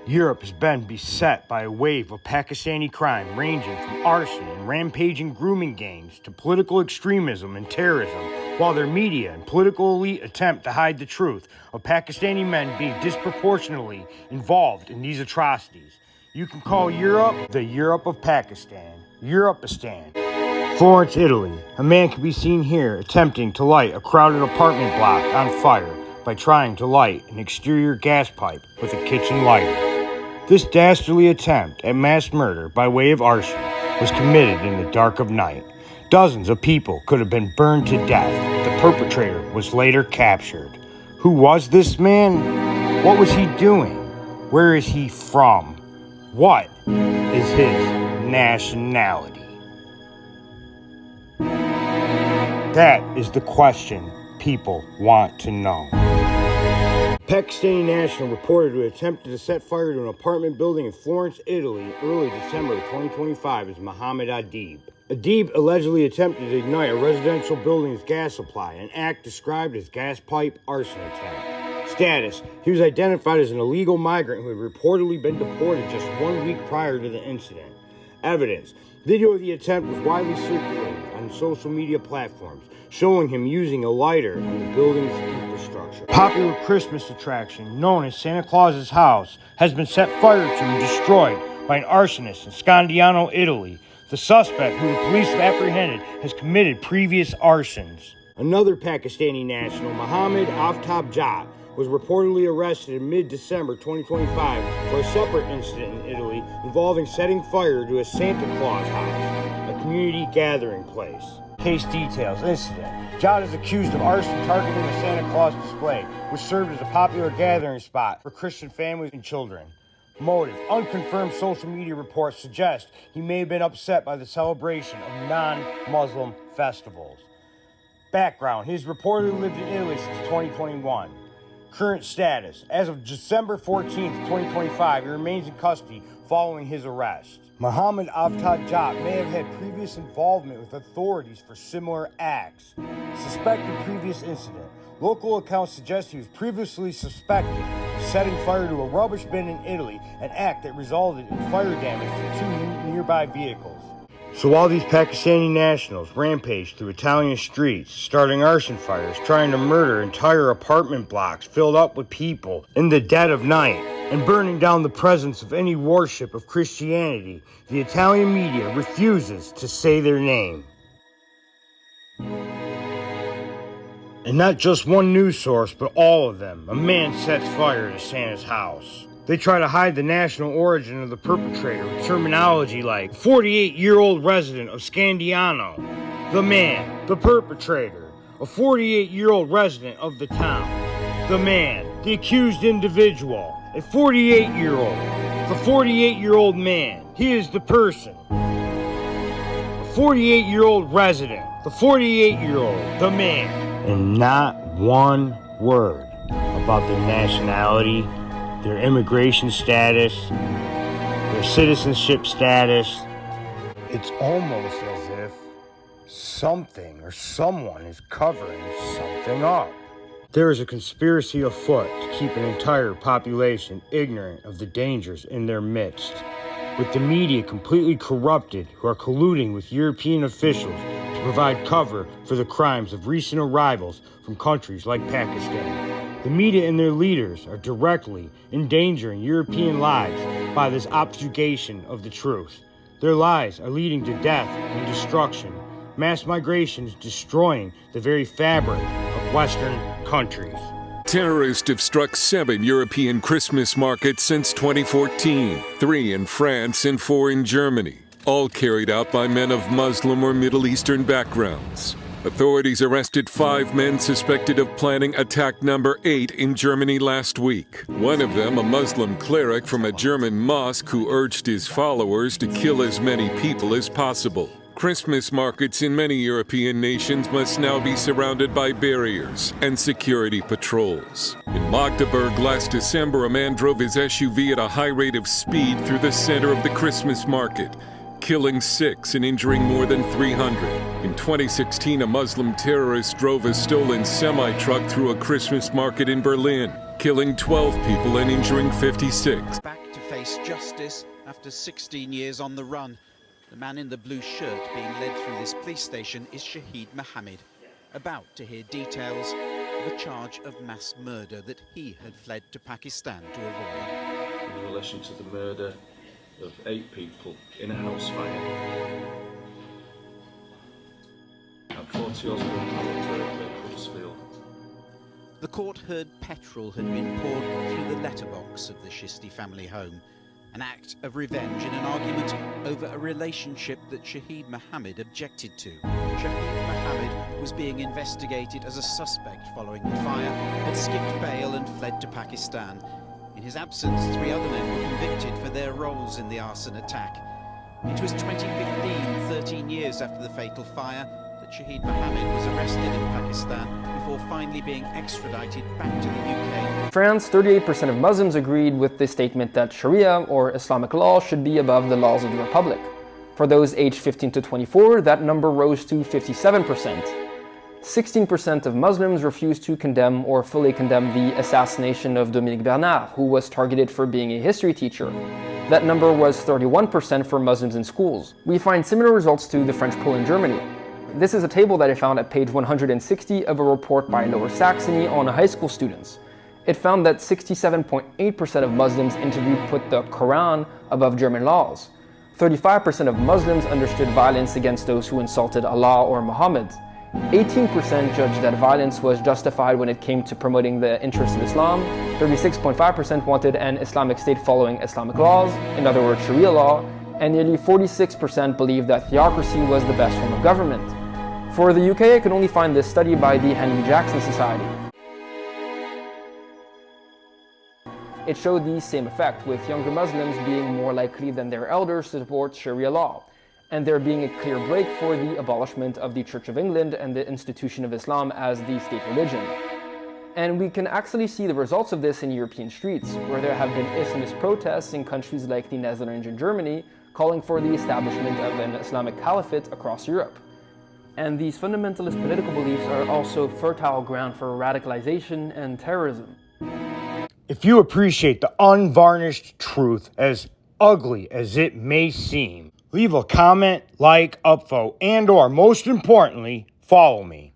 Europe has been beset by a wave of Pakistani crime ranging from arson and rampaging grooming gangs to political extremism and terrorism, while their media and political elite attempt to hide the truth of Pakistani men being disproportionately involved in these atrocities. You can call Europe the Europe of Pakistan, Europistan. Florence, Italy. A man can be seen here attempting to light a crowded apartment block on fire by trying to light an exterior gas pipe with a kitchen lighter. This dastardly attempt at mass murder by way of arson was committed in the dark of night. Dozens of people could have been burned to death. The perpetrator was later captured. Who was this man? What was he doing? Where is he from? What is his nationality? That is the question people want to know. Pakistani national reported who attempted to set fire to an apartment building in Florence, Italy, early December 2025 is Mohammed Adib. Adib allegedly attempted to ignite a residential building's gas supply, an act described as gas pipe arson attempt. Status: he was identified as an illegal migrant who had reportedly been deported just 1 week prior to the incident. Evidence: video of the attempt was widely circulated on social media platforms, showing him using a lighter on the building's infrastructure. A popular Christmas attraction known as Santa Claus's house has been set fire to and destroyed by an arsonist in Scandiano, Italy. The suspect, who the police have apprehended, has committed previous arsons. Another Pakistani national, Mohammed Aftab Jat, was reportedly arrested in mid-December 2025 for a separate incident in Italy involving setting fire to a Santa Claus house, a community gathering place. Case details: incident. Jad is accused of arson targeting a Santa Claus display, which served as a popular gathering spot for Christian families and children. Motive: unconfirmed social media reports suggest he may have been upset by the celebration of non-Muslim festivals. Background: he's reportedly lived in Italy since 2021. Current status: as of December 14th, 2025, he remains in custody following his arrest. Mohammed Aftab Jat may have had previous involvement with authorities for similar acts. Suspected previous incident: local accounts suggest he was previously suspected of setting fire to a rubbish bin in Italy, an act that resulted in fire damage to two nearby vehicles. So while these Pakistani nationals rampaged through Italian streets, starting arson fires, trying to murder entire apartment blocks filled up with people in the dead of night, and burning down the presence of any worship of Christianity, the Italian media refuses to say their name. And not just one news source, but all of them. A man sets fire to Santa's house. They try to hide the national origin of the perpetrator with terminology like 48-year-old resident of Scandiano, the man, the perpetrator, a 48-year-old resident of the town, the man, the accused individual, a 48-year-old, the 48-year-old man, he is the person, a 48-year-old resident, the 48-year-old, the man, and not one word about their nationality, their immigration status, their citizenship status. It's almost as if something or someone is covering something up. There is a conspiracy afoot to keep an entire population ignorant of the dangers in their midst, with the media completely corrupted, who are colluding with European officials to provide cover for the crimes of recent arrivals from countries like Pakistan. The media and their leaders are directly endangering European lives by this obfuscation of the truth. Their lies are leading to death and destruction. Mass migration is destroying the very fabric of Western countries. Terrorists have struck 7 European Christmas markets since 2014, 3 in France and 4 in Germany, all carried out by men of Muslim or Middle Eastern backgrounds. Authorities arrested 5 men suspected of planning attack number 8 in Germany last week. One of them, a Muslim cleric from a German mosque who urged his followers to kill as many people as possible. Christmas markets in many European nations must now be surrounded by barriers and security patrols. In Magdeburg last December, a man drove his SUV at a high rate of speed through the center of the Christmas market, killing 6 and injuring more than 300. In 2016, a Muslim terrorist drove a stolen semi-truck through a Christmas market in Berlin, killing 12 people and injuring 56. Back to face justice after 16 years on the run. The man in the blue shirt being led through this police station is Shahid Mohammed, about to hear details of a charge of mass murder that he had fled to Pakistan to avoid. In relation to the murder of 8 people in a house fire at 40 Osborne Road, Huddersfield. The court heard petrol had been poured through the letterbox of the Shisti family home, an act of revenge in an argument over a relationship that Shahid Mohammed objected to. Shahid Mohammed was being investigated as a suspect following the fire, had skipped bail and fled to Pakistan. In his absence, 3 other men were convicted for their roles in the arson attack. It was 2015, 13 years after the fatal fire, that Shahid Mohammed was arrested in Pakistan before finally being extradited back to the UK. In France, 38% of Muslims agreed with the statement that Sharia, or Islamic law, should be above the laws of the Republic. For those aged 15 to 24, that number rose to 57%. 16% of Muslims refused to condemn or fully condemn the assassination of Dominique Bernard, who was targeted for being a history teacher. That number was 31% for Muslims in schools. We find similar results to the French poll in Germany. This is a table that I found at page 160 of a report by Lower Saxony on high school students. It found that 67.8% of Muslims interviewed put the Quran above German laws. 35% of Muslims understood violence against those who insulted Allah or Muhammad. 18% judged that violence was justified when it came to promoting the interests of Islam. 36.5% wanted an Islamic state following Islamic laws, in other words, Sharia law, and nearly 46% believed that theocracy was the best form of government. For the UK, I could only find this study by the Henry Jackson Society. It showed the same effect, with younger Muslims being more likely than their elders to support Sharia law, and there being a clear break for the abolishment of the Church of England and the institution of Islam as the state religion. And we can actually see the results of this in European streets, where there have been Islamist protests in countries like the Netherlands and Germany, calling for the establishment of an Islamic caliphate across Europe. And these fundamentalist political beliefs are also fertile ground for radicalization and terrorism. If you appreciate the unvarnished truth, as ugly as it may seem, leave a comment, like, upvote, and/or most importantly, follow me.